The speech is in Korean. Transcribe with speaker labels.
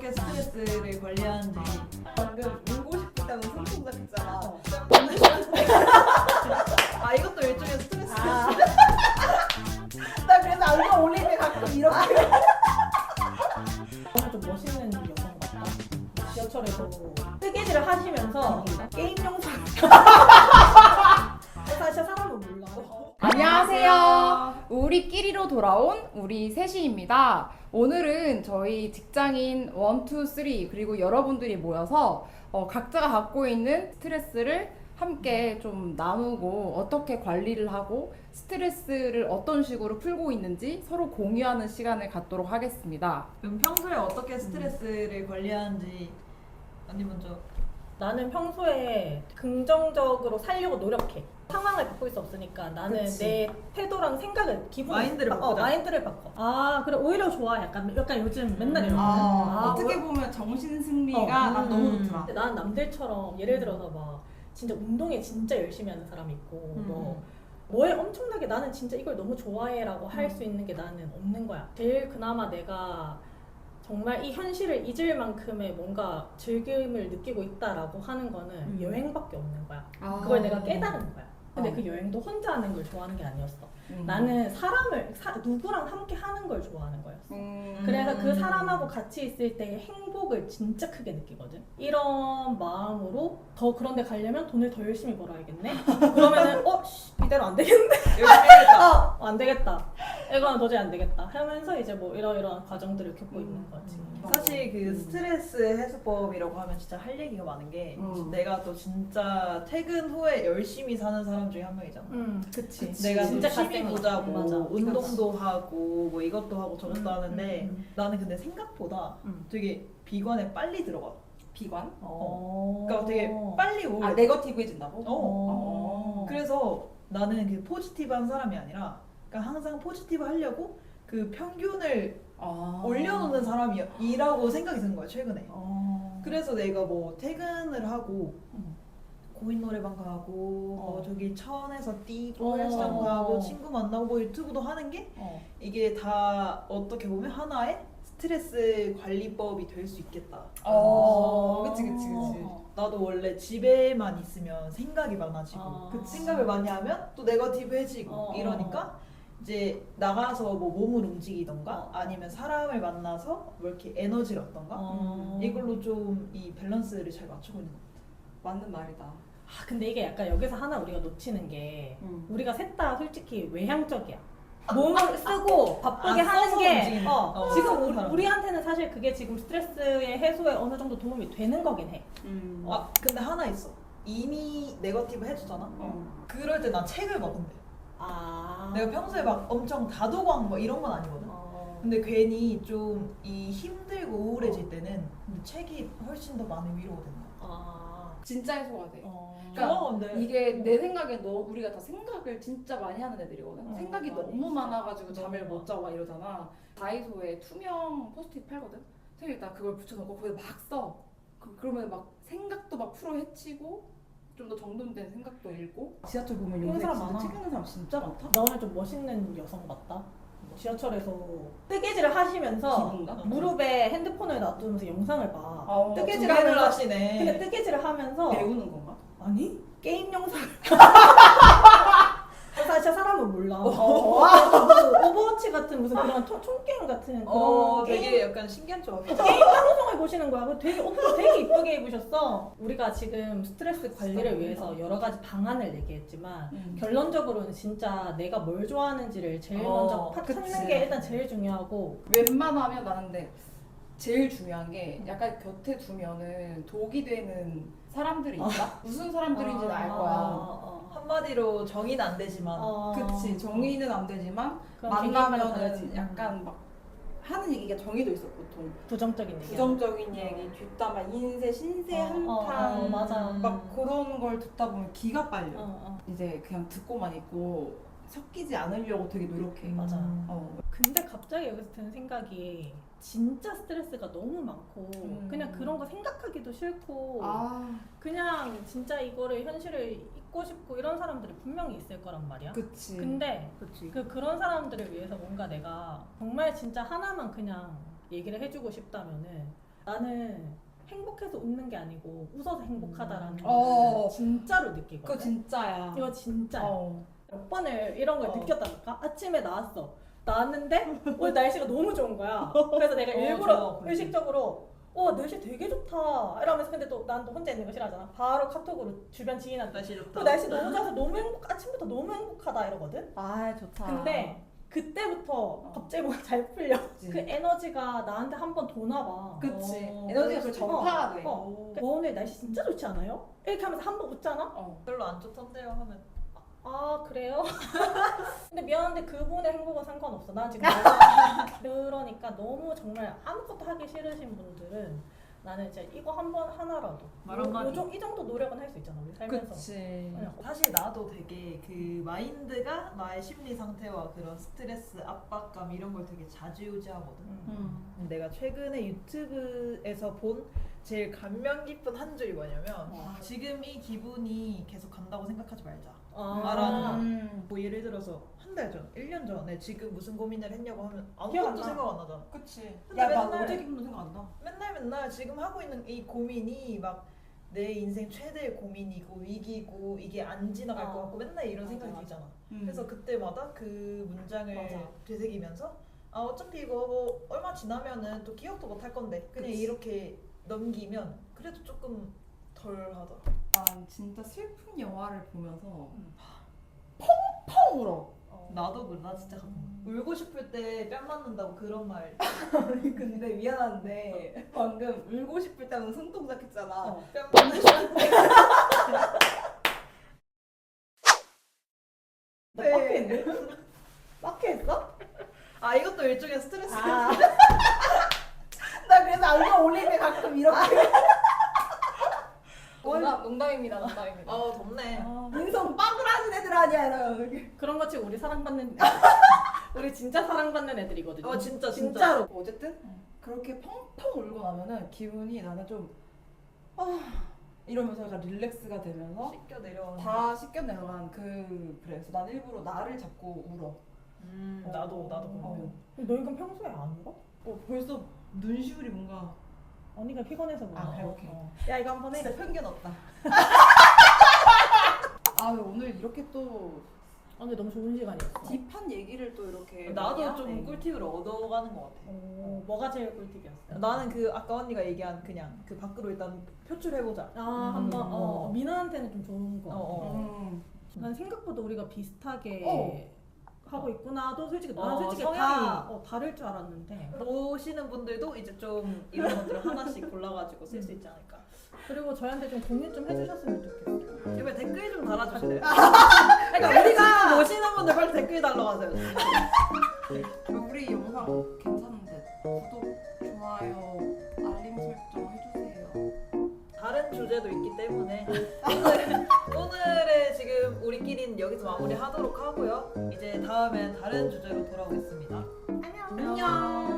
Speaker 1: 어떻게 스트레스를 관리하는지. 방금 울고 싶을 때는 손동작 했잖아. 아 이것도 일종의 스트레스.
Speaker 2: 나 그래서 안경 올릴 때 가끔 이렇게. 오늘 좀 멋있는 여성 같다. 지하철에서 뜨개질을 하시면서 게임 영상. 사실 사람은 몰라.
Speaker 3: 안녕하세요. 우리끼리로 돌아온 우리 셋이입니다. 오늘은 저희 직장인 1, 2, 3 그리고 여러분들이 모여서 각자가 갖고 있는 스트레스를 함께 좀 나누고 어떻게 관리를 하고 스트레스를 어떤 식으로 풀고 있는지 서로 공유하는 시간을 갖도록 하겠습니다.
Speaker 1: 그럼 평소에 어떻게 스트레스를 관리하는지 언니 먼저.
Speaker 2: 나는 평소에 긍정적으로 살려고 노력해. 상황을 바꿀 수 없으니까 나는
Speaker 1: 그치.
Speaker 2: 내 태도랑 생각을 기분
Speaker 1: 마인드를 바꾸자.
Speaker 2: 마인드를 바꿔. 아 그래 오히려 좋아. 약간 요즘 맨날 이러거든.
Speaker 3: 어떻게 보면 정신승리가 난 너무 좋더라.
Speaker 2: 근데 나는 남들처럼 예를 들어서 막 진짜 운동에 진짜 열심히 하는 사람이 있고 뭐에 엄청나게 나는 진짜 이걸 너무 좋아해라고 할 수 있는 게 나는 없는 거야. 제일 그나마 내가 정말 이 현실을 잊을 만큼의 뭔가 즐거움을 느끼고 있다라고 하는 거는 여행밖에 없는 거야. 그걸 내가 깨달은 거야. 근데 그 여행도 혼자 하는 걸 좋아하는 게 아니었어. 나는 누구랑 함께 하는 걸 좋아하는 거였어. 그래서 그 사람하고 같이 있을 때의 행복을 진짜 크게 느끼거든. 이런 마음으로 더 그런 데 가려면 돈을 더 열심히 벌어야겠네? 그러면은 이대로 안 되겠네?
Speaker 1: 열심히 해야겠다.
Speaker 2: 안 되겠다. 이거는 도저히 안 되겠다 하면서 이제 뭐 이러이러한 과정들을 겪고 있는 거지.
Speaker 1: 사실 그 스트레스 해소법이라고 하면 진짜 할 얘기가 많은 게 내가 또 진짜 퇴근 후에 열심히 사는 사람 중에 한 명이잖아.
Speaker 2: 그치.
Speaker 1: 내가
Speaker 2: 진짜
Speaker 1: 또 취미
Speaker 2: 갓생각.
Speaker 1: 보자고
Speaker 2: 맞아.
Speaker 1: 운동도 하고 뭐 이것도 하고 저것도 하는데 나는 근데 생각보다 되게 비관에 빨리 들어가.
Speaker 3: 비관?
Speaker 1: 그러니까 되게 빨리 우울해.
Speaker 3: 네거티브해진다고?
Speaker 1: 그래서 나는 그 포지티브한 사람이 아니라 그러니까 항상 포지티브 하려고 그 평균을 올려놓는 사람이라고 생각이 드는 거야 최근에. 그래서 내가 뭐 퇴근을 하고 고인 노래방 가고 저기 천에서 뛰고 헬스장 가고 친구 만나고 유튜브도 하는 게 이게 다 어떻게 보면 하나의 스트레스 관리법이 될 수 있겠다.
Speaker 3: 그치.
Speaker 1: 나도 원래 집에만 있으면 생각이 많아지고 생각을 많이 하면 또 네거티브해지고 이러니까 이제 나가서 뭐 몸을 움직이던가 아니면 사람을 만나서 뭐 이렇게 에너지를 얻던가 이걸로 좀 이 밸런스를 잘 맞추고 있는 것 같아.
Speaker 3: 맞는 말이다.
Speaker 2: 근데 이게 약간 여기서 하나 우리가 놓치는 게 우리가 셋 다 솔직히 외향적이야. 몸을 쓰고 바쁘게 하는
Speaker 1: 써서
Speaker 2: 게
Speaker 1: 움직이는.
Speaker 2: 지금 우리한테는 사실 그게 지금 스트레스의 해소에 어느 정도 도움이 되는 거긴 해.
Speaker 1: 근데 하나 있어. 이미 네거티브 해주잖아. 그럴 때 난 책을 봐 근데. 내가 평소에 막 엄청 다도광 뭐 이런 건 아니거든. 근데 괜히 좀 이 힘들고 우울해질 때는 책이 훨씬 더 많은 위로가 된다.
Speaker 3: 진짜 해소가 돼.
Speaker 1: 좋아, 근데.
Speaker 3: 이게 내 생각엔 우리가 다 생각을 진짜 많이 하는 애들이거든. 생각이
Speaker 2: 많이
Speaker 3: 너무 많아가지고
Speaker 2: 너무
Speaker 3: 잠을 못
Speaker 2: 많아.
Speaker 3: 자고 막 이러잖아. 다이소에 투명 포스트잇 팔거든. 그래서 나 그걸 붙여놓고 거기다 막 써. 그러면 막 생각도 막 풀어 헤치고 좀 더 정돈된 생각도 읽고. 지하철 보면
Speaker 2: 그런
Speaker 3: 요새
Speaker 2: 사람
Speaker 3: 진짜
Speaker 2: 많아.
Speaker 3: 책 읽는 사람 진짜 많다.
Speaker 2: 나 오늘 좀 멋있는 여성 같다. 지하철에서 뜨개질을 하시면서
Speaker 3: 기분가?
Speaker 2: 무릎에 핸드폰을 놔두면서 영상을 봐. 뜨개질
Speaker 1: 두개를
Speaker 2: 하면서
Speaker 1: 하시네.
Speaker 2: 근데 뜨개질을 하면서
Speaker 3: 배우는 건가?
Speaker 2: 아니 게임 영상. 사실 사람은 몰라. 무슨 오버워치 같은 무슨 그런 총게임 같은 그런
Speaker 1: 되게
Speaker 2: 게임
Speaker 1: 약간 신기한 조합.
Speaker 2: 게임 방송을 보시는 거야. 되게 옷도 되게 이쁘게 입으셨어. 우리가 지금 스트레스 관리를 위해서 여러 가지 방안을 얘기했지만 결론적으로는 진짜 내가 뭘 좋아하는지를 제일 먼저 찾는
Speaker 3: 그치.
Speaker 2: 게 일단 제일 중요하고.
Speaker 3: 웬만하면 나는 근데 제일 중요한 게 약간 곁에 두면은 독이 되는 사람들이 있다? 무슨 사람들인지는 알 거야.
Speaker 1: 한마디로 정의는 안 되지만
Speaker 3: 그치, 정의는 안 되지만
Speaker 2: 그럼 개개인마다
Speaker 3: 만나면은
Speaker 2: 다르지.
Speaker 3: 약간 막 하는 얘기가 정해져 있어 보통.
Speaker 2: 부정적인 얘기.
Speaker 3: 부정적인 얘기, 뒷담화, 인세, 신세, 한탄
Speaker 2: 맞아.
Speaker 3: 막 그런 걸 듣다 보면 기가 빨려. 이제 그냥 듣고만 있고 섞이지 않으려고 되게 노력해.
Speaker 2: 맞아.
Speaker 3: 어.
Speaker 2: 근데 갑자기 여기서 드는 생각이 진짜 스트레스가 너무 많고 그냥 그런 거 생각하기도 싫고 그냥 진짜 이거를 현실을 잊고 싶고 이런 사람들이 분명히 있을 거란 말이야.
Speaker 3: 그치.
Speaker 2: 근데 그런 사람들을 위해서 뭔가 내가 정말 진짜 하나만 그냥 얘기를 해주고 싶다면은 나는 행복해서 웃는 게 아니고 웃어서 행복하다라는
Speaker 3: 어.
Speaker 2: 걸 진짜로 느끼거든.
Speaker 3: 그거 진짜야.
Speaker 2: 이거 진짜야.
Speaker 3: 어.
Speaker 2: 몇 번을 이런 걸
Speaker 1: 어.
Speaker 2: 느꼈다니까. 아침에 나왔는데 오늘 날씨가 너무 좋은 거야. 그래서 내가 일부러
Speaker 1: 좋아, 그래.
Speaker 2: 의식적으로 날씨 되게 좋다 이러면서 근데 또 난 또 혼자 있는 거 싫어하잖아. 바로 카톡으로 주변 지인한테
Speaker 1: 날씨 좋다.
Speaker 2: 날씨 너무 좋아서 너무 아침부터 너무 행복하다 이러거든.
Speaker 3: 아 좋다.
Speaker 2: 근데 그때부터 갑자기 뭔가 잘 풀려.
Speaker 3: 그치.
Speaker 2: 그 에너지가 나한테 한 번 도나 봐.
Speaker 3: 그치.
Speaker 1: 어.
Speaker 3: 에너지가 그 전파가 돼.
Speaker 2: 오늘 날씨 진짜 좋지 않아요? 이렇게 하면서 한 번 웃잖아?
Speaker 1: 별로 안 좋던데요 하면
Speaker 2: 아 그래요? 근데 미안한데 그분의 행복은 상관없어. 난 지금 그러니까 너무 정말 아무것도 하기 싫으신 분들은 나는 이제 이거 한 번 하나라도
Speaker 1: 말 한마디.
Speaker 2: 이 정도 노력은 할 수 있잖아 우리 살면서.
Speaker 3: 그치.
Speaker 2: 그냥
Speaker 1: 사실 나도 되게 그 마인드가 나의 심리 상태와 그런 스트레스, 압박감 이런 걸 되게 좌지우지하거든. 내가 최근에 유튜브에서 본 제일 감명 깊은 한 줄이 뭐냐면 지금 이 기분이 계속 간다고 생각하지 말자. 말하는 뭐 예를 들어서 한 달 전, 1년 전에 지금 무슨 고민을 했냐고 하면
Speaker 2: 기억 안
Speaker 1: 아무것도
Speaker 2: 나.
Speaker 1: 생각 안 나잖아.
Speaker 3: 그치.
Speaker 1: 근데
Speaker 3: 야, 나
Speaker 1: 맨날-
Speaker 3: 어제 기분도 생각 안 나.
Speaker 1: 맨날 지금 하고 있는 이 고민이 막 내 인생 최대의 고민이고 위기고 이게 안 지나갈 것 같고 맨날 이런 생각이
Speaker 2: 맞아.
Speaker 1: 들잖아. 그래서 그때마다 그 문장을
Speaker 2: 맞아.
Speaker 1: 되새기면서 어차피 이거 뭐 얼마 지나면은 또 기억도 못 할 건데 그냥
Speaker 3: 그치.
Speaker 1: 이렇게 넘기면 그래도 조금 덜 하더라.
Speaker 3: 난 진짜 슬픈 영화를 보면서
Speaker 2: 음.
Speaker 3: 펑펑 울어.
Speaker 1: 나도 그래. 나 진짜 울고 싶을 때 뺨 맞는다고 그런 말.
Speaker 3: 근데 미안한데 방금 울고 싶을 때는 손동작 했잖아.
Speaker 1: 뺨 맞는
Speaker 2: 나 빡게 했네? 빡게 했어?
Speaker 1: 아 이것도 일종의 스트레스.
Speaker 2: 아
Speaker 3: 나 그래서 안경 올릴 때 가끔 이렇게. 농담입니다. 농담입니다.
Speaker 1: 덥네.
Speaker 3: 인성 빵을 하는 애들 아니야 이렇게.
Speaker 2: 그런 거 치고 우리 사랑받는 우리 진짜 사랑받는 애들이거든요.
Speaker 1: 진짜
Speaker 2: 진짜로.
Speaker 3: 어쨌든 그렇게 펑펑 울고 나면은 기분이 나는 좀 이러면서 약간 릴렉스가 되면서
Speaker 1: 씻겨 내려오는.
Speaker 3: 다 씻겨 내려간 그래서 난 일부러 나를 잡고 울어.
Speaker 1: 나도 그래.
Speaker 2: 너희가 평소에 안 울어?
Speaker 3: 벌써 눈시울이 뭔가
Speaker 2: 언니가 피곤해서 그래.
Speaker 3: 그래, 오케이.
Speaker 2: 야 이거 한번 해.
Speaker 1: 진짜 편견 없다.
Speaker 3: 왜 오늘 이렇게 또
Speaker 2: 근데 너무 좋은 시간이었어.
Speaker 3: 딥한 얘기를 또 이렇게
Speaker 1: 나도
Speaker 3: 많이
Speaker 1: 좀
Speaker 3: 하네.
Speaker 1: 꿀팁을 얻어가는 것 같아.
Speaker 2: 뭐가 제일 꿀팁이었어?
Speaker 1: 나는 그 아까 언니가 얘기한 그냥 그 밖으로 일단 표출해보자.
Speaker 2: 한번 민아한테는 좀 좋은 거. 난 생각보다 우리가 비슷하게 하고 있구나도 솔직히 난 솔직히
Speaker 1: 성향이.
Speaker 2: 다 다를 줄 알았는데.
Speaker 1: 보시는 분들도 이제 좀 이런 것들을 하나씩 골라가지고 쓸 수 있지 않을까.
Speaker 2: 그리고 저희한테 좀 공유 좀 해주셨으면 좋겠어요.
Speaker 1: 이번에 댓글 좀 달아주실래요?
Speaker 2: 그러니까 우리가
Speaker 1: 보시는 분들 빨리 댓글 달러 가세요.
Speaker 3: 우리 영상 괜찮은데 구독, 좋아요, 알림 설정 해주세요.
Speaker 1: 다른 주제도 있기 때문에 오늘의 지금 우리끼리는 여기서 마무리하도록 하고요. 이제 다음엔 다른 주제로 돌아오겠습니다.
Speaker 3: 안녕.